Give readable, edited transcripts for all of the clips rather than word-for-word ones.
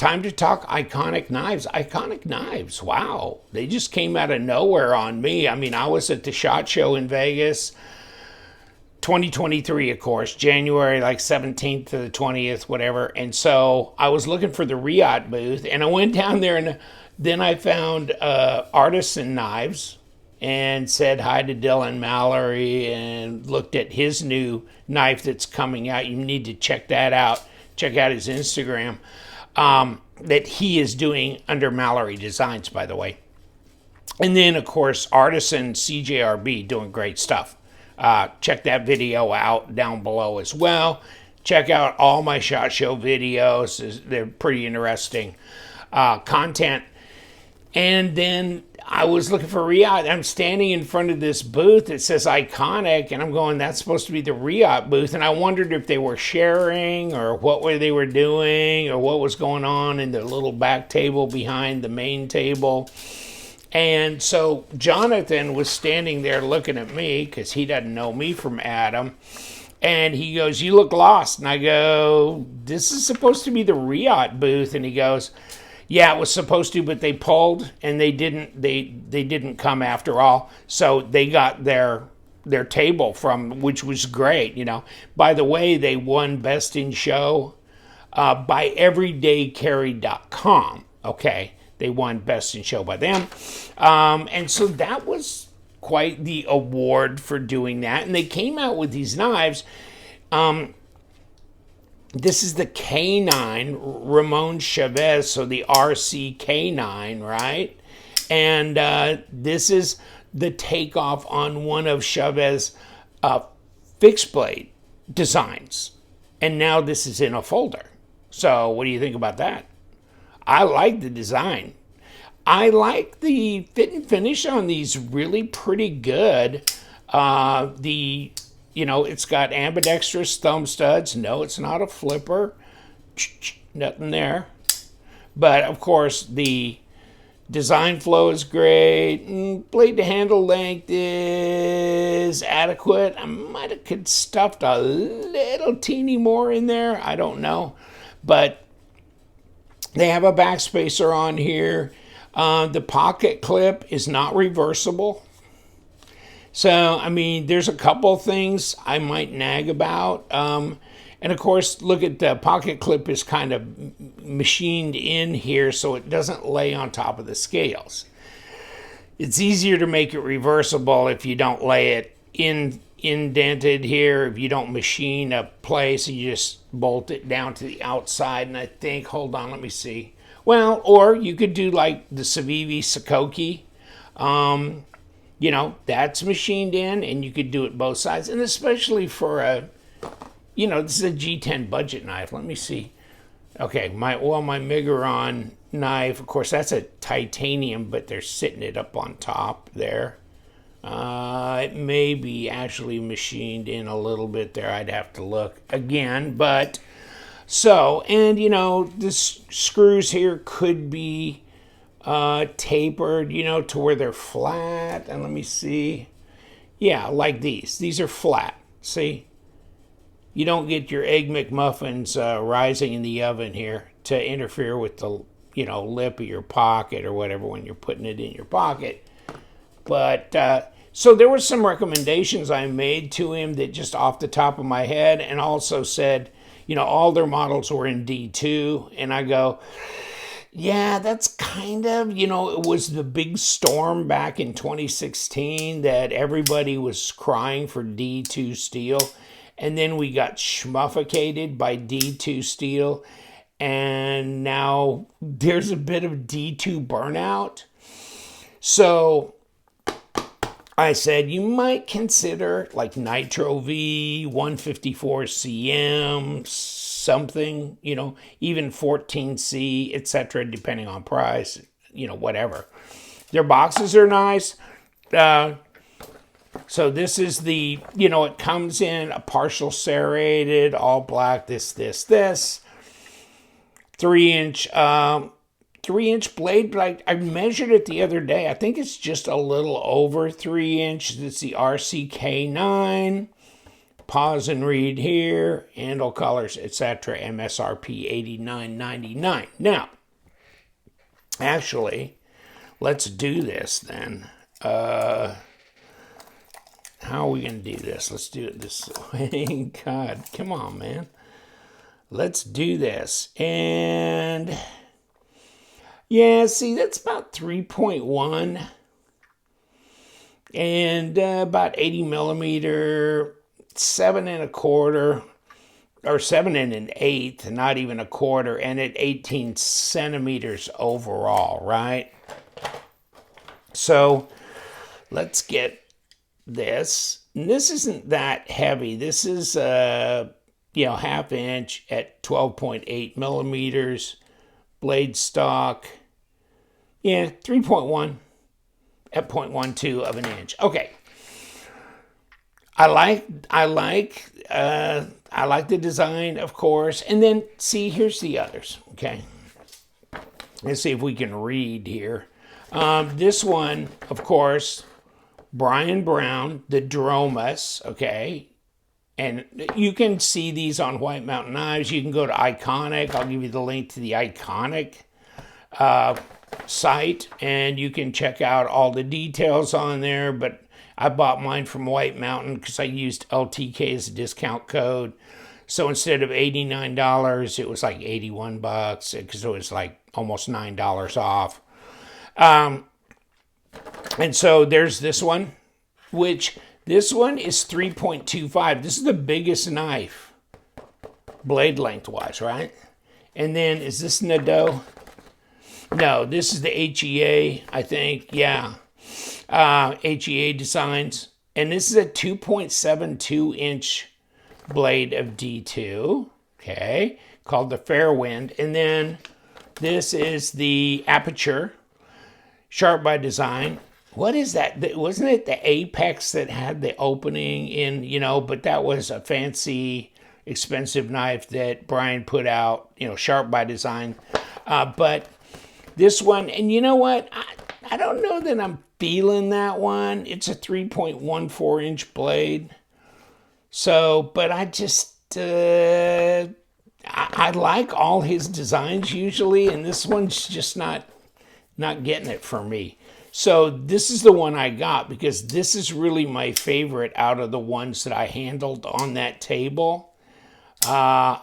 time to talk Iconic knives. Iconic knives, wow. They just came out of nowhere on me. I mean, I was at the SHOT Show in Vegas, 2023, of course, January like 17th to the 20th, whatever. And so I was looking for the Riot booth, and I went down there, and then I found Artisan Knives and said hi to Dylan Mallory and looked at his new knife that's coming out. You need to check that out. Check out his Instagram. That he is doing under Mallory Designs, by the way. And then, of course, Artisan CJRB doing great stuff. Check that video out down below as well. Check out all my SHOT Show videos. They're pretty interesting content. And then I was looking for Riot. I'm standing in front of this booth that says Iconic, and I'm going, that's supposed to be the Riot booth. And I wondered if they were sharing or what they were doing or what was going on in the little back table behind the main table. And so Jonathan was standing there looking at me because he doesn't know me from Adam. And he goes, you look lost. And I go, this is supposed to be the Riot booth. And he goes, yeah, it was supposed to, but they pulled and they didn't come after all. So they got their table from, which was great, you know. By the way, they won Best in Show by everydaycarry.com. Okay, they won Best in Show by them. And so that was quite the award for doing that. And they came out with these knives. This is the K9 Ramon Chaves, so the RCK9, right? And this is the takeoff on one of Chaves' fixed blade designs. And now this is in a folder. So what do you think about that? I like the design. I like the fit and finish on these, really pretty good. You know, it's got ambidextrous thumb studs. No, it's not a flipper. Nothing there. But, of course, the design flow is great. Blade to handle length is adequate. I might have stuffed a little teeny more in there. I don't know. But they have a backspacer on here. The pocket clip is not reversible. So, I mean, there's a couple things I might nag about. And, of course, look at the pocket clip is kind of machined in here so it doesn't lay on top of the scales. It's easier to make it reversible if you don't lay it indented here, if you don't machine a place, you just bolt it down to the outside. And I think, hold on, let me see. Well, or you could do like the Civivi Sakoki. You know, that's machined in, and you could do it both sides. And especially for a, you know, this is a G10 budget knife. Let me see. Okay, my Miguron knife, of course, that's a titanium, but they're sitting it up on top there. It may be actually machined in a little bit there. I'd have to look again, but so, and you know, the screws here could be tapered, you know, to where they're flat. And let me see. Yeah, like these. These are flat. See? You don't get your Egg McMuffins rising in the oven here to interfere with the, you know, lip of your pocket or whatever when you're putting it in your pocket. But, so there were some recommendations I made to him that just off the top of my head, and also said, you know, all their models were in D2. And I go, yeah, that's kind of, you know, it was the big storm back in 2016 that everybody was crying for D2 steel. And then we got schmufficated by D2 steel. And now there's a bit of D2 burnout. So I said, you might consider like Nitro V, 154 CM, something, you know, even 14C, etc., depending on price, you know, whatever. Their boxes are nice. So this is the, you know, it comes in a partial serrated, all black, this. 3-inch, 3-inch blade, but I measured it the other day. I think it's just a little over 3 inch. It's the RCK9. Pause and read here, handle colors, etc. MSRP $89.99. Now, actually, let's do this then. How are we going to do this? Let's do it this way. God, come on, man. Let's do this. And yeah, see, that's about 3.1 and about 80 millimeter, 7 1/4 or 7 1/8, not even a quarter, and at 18 centimeters overall, right? So let's get this. And this isn't that heavy. This is ½ inch at 12.8 millimeters. Blade stock, 3.1 at 0.12 of an inch. Okay. I like the design, of course. And then see, here's the others. Okay. Let's see if we can read here. This one, of course, Brian Brown, the Dromus, okay? And you can see these on White Mountain Knives. You can go to Eikonic. I'll give you the link to the Eikonic site, and you can check out all the details on there. But I bought mine from White Mountain because I used LTK as a discount code. So instead of $89, it was like $81 because it was like almost $9 off. And so there's this one, which this one is 3.25. This is the biggest knife, blade lengthwise, right? And then is this Nadeau? No, this is the HEA, I think. Yeah, HEA Designs. And this is a 2.72 inch blade of D2, okay, called the Fairwind. And then this is the Aperture, Sharp by Design. What is that? Wasn't it the Apex that had the opening in, but that was a fancy, expensive knife that Brian put out, Sharp by Design. But this one, and you know what? I don't know that I'm feeling that one. It's a 3.14 inch blade. So, but I just, I like all his designs usually, and this one's just not getting it for me. So this is the one I got because this is really my favorite out of the ones that I handled on that table. I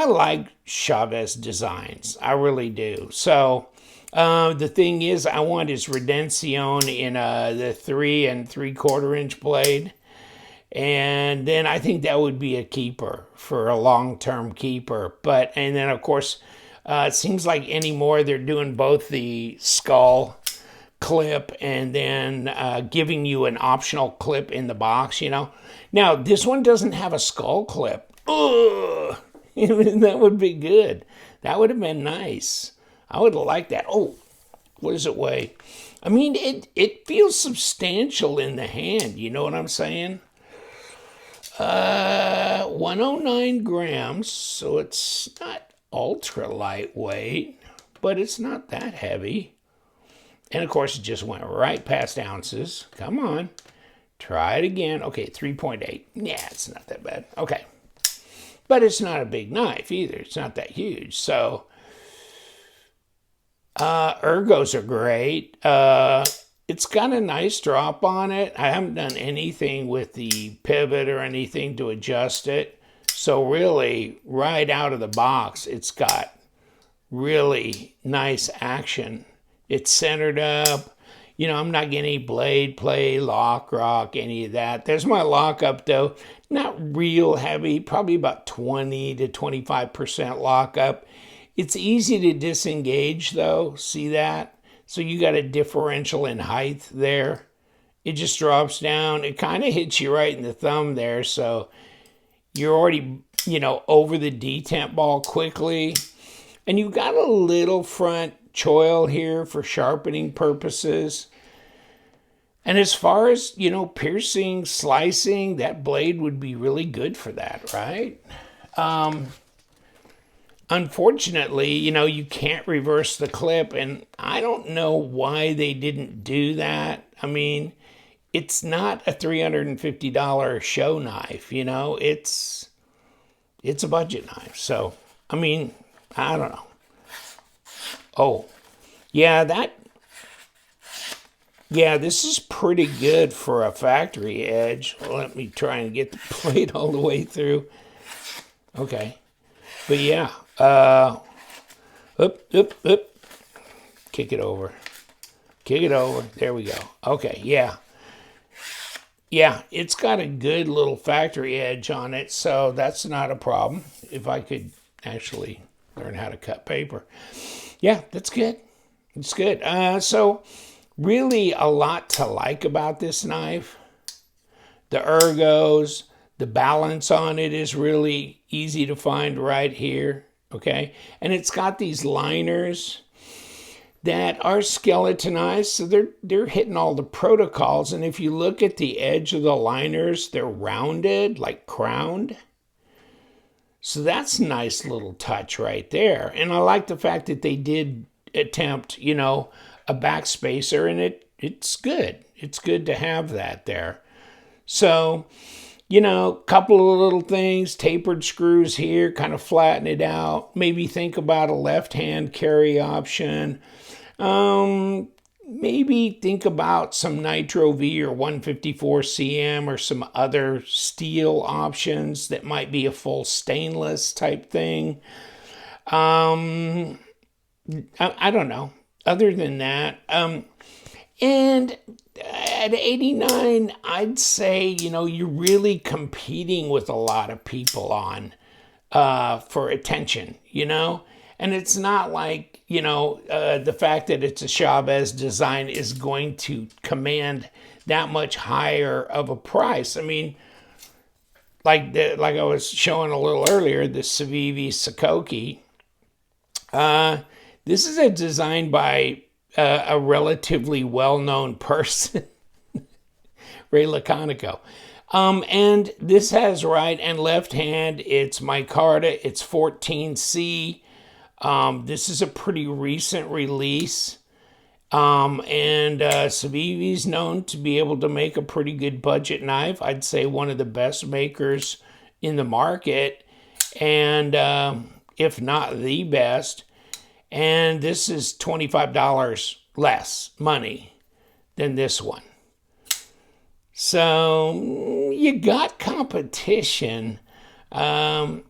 like Chaves designs. I really do. So the thing is, I want his Redención in the 3 3/4 inch blade. And then I think that would be a keeper for a long-term keeper. And then of course, it seems like anymore they're doing both the skull clip and then giving you an optional clip in the box, Now, this one doesn't have a skull clip. Ugh! That would be good. That would have been nice. I would like that. Oh, what does it weigh? I mean, it feels substantial in the hand. You know what I'm saying? 109 grams, so it's not ultra lightweight, but it's not that heavy. And of course, it just went right past ounces. Come on. Try it again. Okay, 3.8. Yeah, it's not that bad. Okay. But it's not a big knife either. It's not that huge. So, ergos are great. It's got a nice drop on it. I haven't done anything with the pivot or anything to adjust it. So really, right out of the box, it's got really nice action. It's centered up. I'm not getting any blade play, lock, rock, any of that. There's my lockup, though. Not real heavy, probably about 20 to 25% lockup. It's easy to disengage, though. See that? So you got a differential in height there. It just drops down. It kind of hits you right in the thumb there. So you're already, over the detent ball quickly. And you've got a little front choil here for sharpening purposes. And as far as, piercing, slicing, that blade would be really good for that, right? Unfortunately, you can't reverse the clip, and I don't know why they didn't do that. I mean, it's not a $350 show knife, you know, it's a budget knife. So, I mean, I don't know. Oh, yeah, this is pretty good for a factory edge. Let me try and get the blade all the way through. Okay. But yeah, up. Kick it over. There we go. Okay, yeah. Yeah, it's got a good little factory edge on it, so that's not a problem. If I could actually learn how to cut paper. Yeah, that's good. It's good. So really a lot to like about this knife. The ergos, the balance on it is really easy to find right here, okay? And it's got these liners that are skeletonized, so they're hitting all the protocols. And if you look at the edge of the liners, they're rounded, like crowned. So that's a nice little touch right there. And I like the fact that they did attempt, you know, a backspacer, and it's good. It's good to have that there. So, you know, a couple of little things, tapered screws here, kind of flatten it out. Maybe think about a left-hand carry option. Maybe think about some Nitro V or 154 CM or some other steel options that might be a full stainless type thing. I don't know. Other than that, and at 89, I'd say, you know, you're really competing with a lot of people on for attention, you know? And it's not like, you know, the fact that it's a Chaves design is going to command that much higher of a price. I mean, like I was showing a little earlier, the Civivi Sakoki. This is a design by a relatively well-known person, Ray Laconico. And this has right and left hand. It's micarta. It's 14C. This is a pretty recent release. And Civivi's known to be able to make a pretty good budget knife. I'd say one of the best makers in the market, and if not the best. And this is $25 less money than this one. So you got competition. It's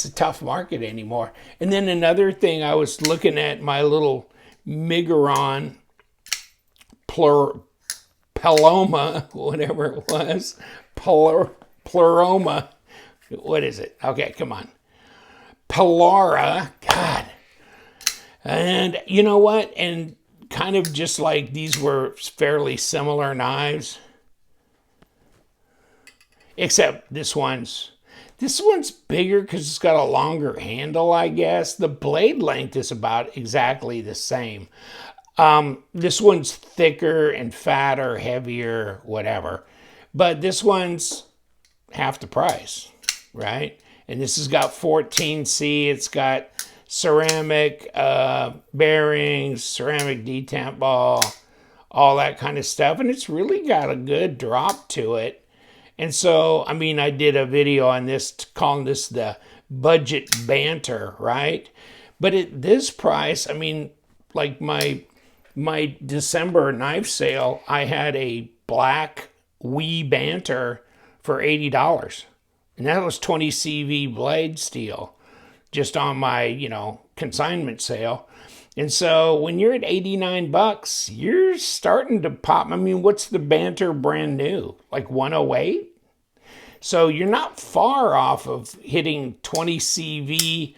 a tough market anymore. And then another thing, I was looking at my little Miguron Paloma, whatever it was, Pleroma. What is it? Okay, come on. Pelara, God. And you know what? And kind of just like these were fairly similar knives. Except this one's bigger because it's got a longer handle, I guess. The blade length is about exactly the same. This one's thicker and fatter, heavier, whatever. But this one's half the price, right? And this has got 14C. It's got ceramic bearings, ceramic detamp ball, all that kind of stuff. And it's really got a good drop to it. And so, I mean, I did a video on this calling this the budget banter, right? But at this price, I mean, like my December knife sale, I had a black Wee Banter for $80. And that was 20 CV blade steel just on my, you know, consignment sale. And so when you're at 89 bucks, you're starting to pop. I mean, what's the Banter brand new? Like 108? So you're not far off of hitting 20 CV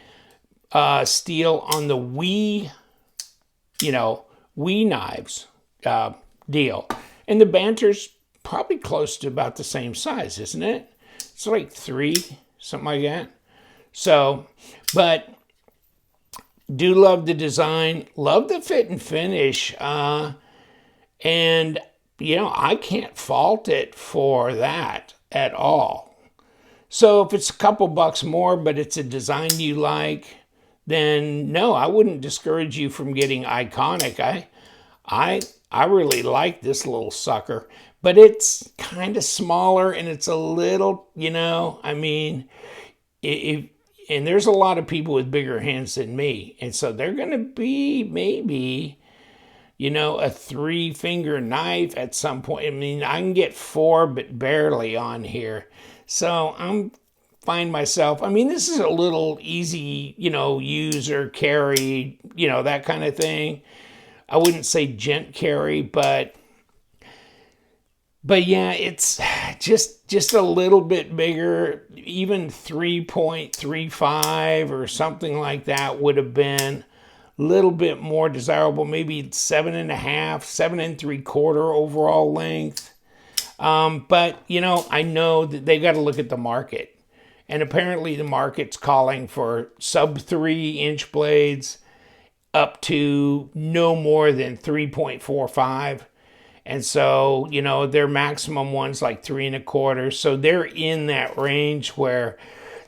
steel on the Wee, you know, Wee knives deal. And the Banter's probably close to about the same size, isn't it? It's like 3, something like that. So, but do love the design, love the fit and finish, and, you know, I can't fault it for that at all. So if it's a couple bucks more, but it's a design you like, then no, I wouldn't discourage you from getting Eikonic. I really like this little sucker, but it's kind of smaller and it's a little, you know, I mean, if and there's a lot of people with bigger hands than me, and so they're going to be maybe, you know, a 3-finger knife at some point. I mean, I can get 4, but barely on here. So I'm find myself, I mean, this is a little easy, you know, use or carry, you know, that kind of thing. I wouldn't say gent carry, but yeah, it's just a little bit bigger. Even 3.35 or something like that would have been a little bit more desirable. Maybe 7.5, 7.75 overall length. But you know, I know that they got to look at the market, and apparently the market's calling for sub 3-inch blades up to no more than 3.45. And so, you know, their maximum one's like 3.25. So they're in that range where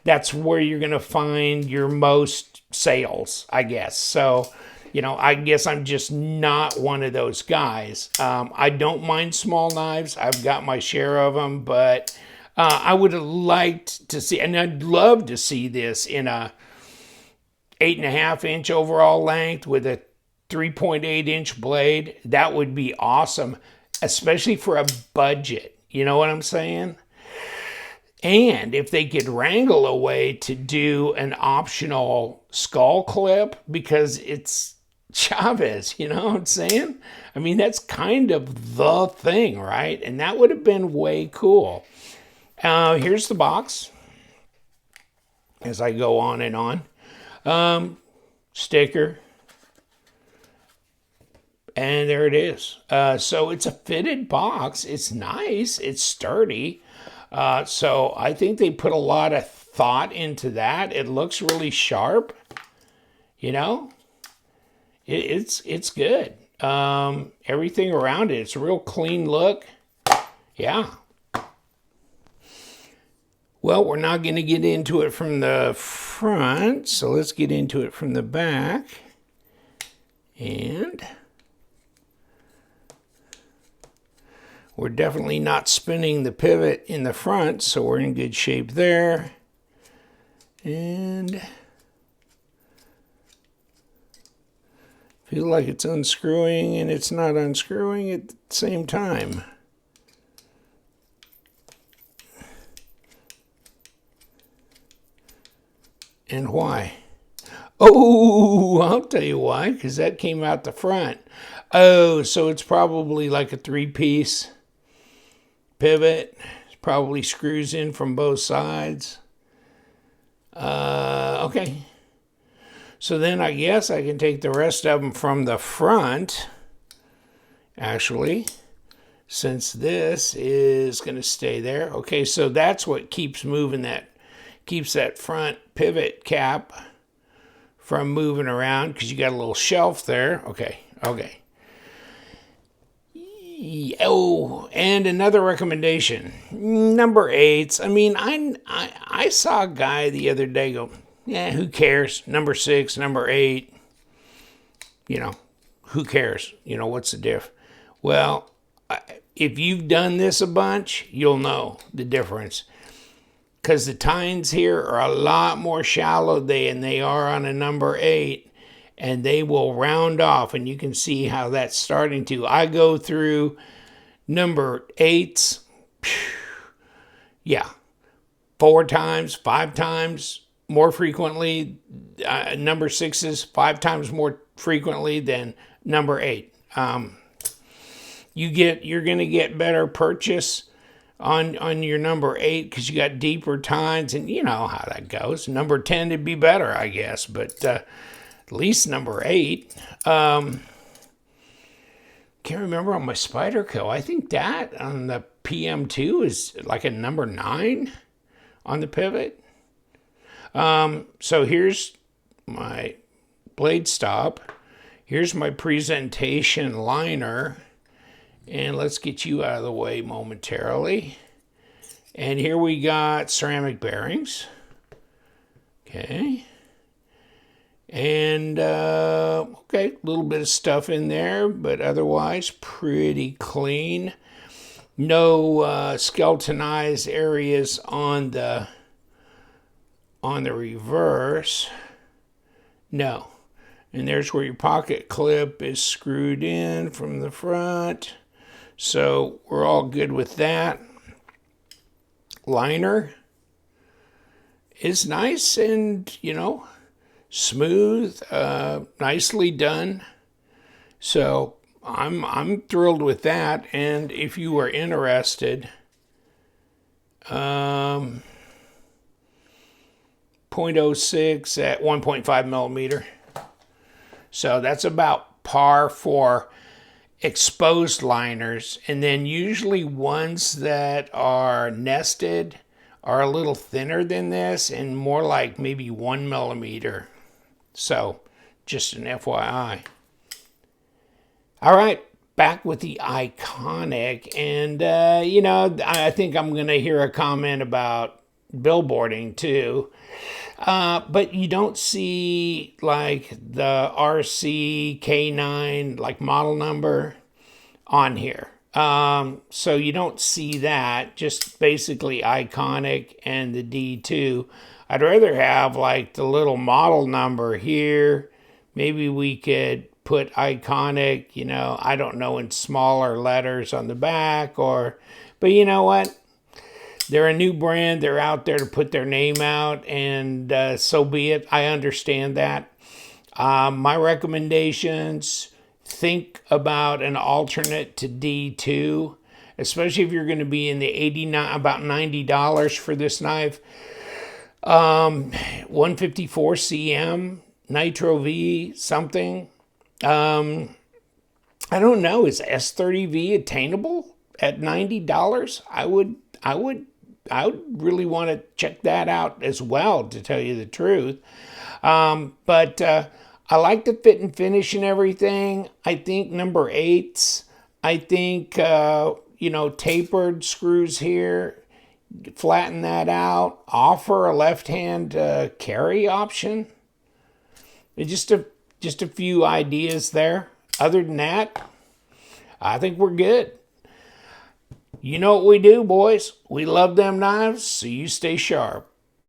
that's where you're going to find your most sales, I guess. So, you know, I guess I'm just not one of those guys. I don't mind small knives. I've got my share of them, but I would have liked to see, and I'd love to see this in a 8.5-inch overall length with a 3.8-inch blade. That would be awesome, especially for a budget. You know what I'm saying? And if they could wrangle a way to do an optional skull clip, because it's Chaves, you know what I'm saying? I mean, that's kind of the thing, right? And that would have been way cool. Here's the box as I go on and on. Sticker. And there it is. So it's a fitted box. It's nice. It's sturdy. So I think they put a lot of thought into that. It looks really sharp. You know, it's good. Everything around it, it's a real clean look. Yeah. Well, we're not going to get into it from the front, so let's get into it from the back. And we're definitely not spinning the pivot in the front, so we're in good shape there. And feel like it's unscrewing, and it's not unscrewing at the same time. And why? Oh, I'll tell you why, because that came out the front. Oh, so it's probably like a 3-piece pivot. It probably screws in from both sides. Okay. So then I guess I can take the rest of them from the front, actually, since this is going to stay there. Okay, so that's what keeps moving keeps that front pivot cap from moving around, because you got a little shelf there. Okay. Oh, and another recommendation, number 8s. I mean, I saw a guy the other day go, yeah, who cares? Number 6, number 8, you know, who cares? You know, what's the diff? Well, if you've done this a bunch, you'll know the difference. Because the tines here are a lot more shallow than they are on a number 8, and they will round off, and you can see how that's starting to. I go through number 8s, yeah, 4 times, 5 times more frequently. Number 6s 5 times more frequently than number 8. You're going to get better purchase on your number 8 because you got deeper tines, and you know how that goes. Number 10 would be better, I guess, but at least number 8. Can't remember on my Spyderco. I think that on the PM2 is like a number 9 on the pivot. So here's my blade stop. Here's my presentation liner. And let's get you out of the way momentarily. And here we got ceramic bearings. Okay. And, Okay, a little bit of stuff in there, but otherwise pretty clean. No skeletonized areas on the reverse. No. And there's where your pocket clip is screwed in from the front. So we're all good with that. Liner is nice and, you know, smooth, nicely done. So I'm thrilled with that. And if you are interested, 0.06 at 1.5 millimeter. So that's about par for exposed liners. And then usually ones that are nested are a little thinner than this and more like maybe 1 millimeter. So just an FYI. All right, back with the Eikonic. And, you know, I think I'm going to hear a comment about billboarding too. But you don't see like the RCK9 like model number on here. So you don't see that, just basically Eikonic and the D2. I'd rather have like the little model number here. Maybe we could put Eikonic, you know, I don't know, in smaller letters on the back, or, but you know what? They're a new brand. They're out there to put their name out, and so be it. I understand that. My recommendations, think about an alternate to D2, especially if you're going to be in the about $90 for this knife. 154 cm, Nitro V, something. I don't know. Is S30V attainable at $90? I would really want to check that out as well, to tell you the truth. But I like the fit and finish and everything. I think number 8s, I think, you know, tapered screws here, flatten that out, offer a left-hand carry option. Just a few ideas there. Other than that, I think we're good. You know what we do, boys. We love them knives, so you stay sharp.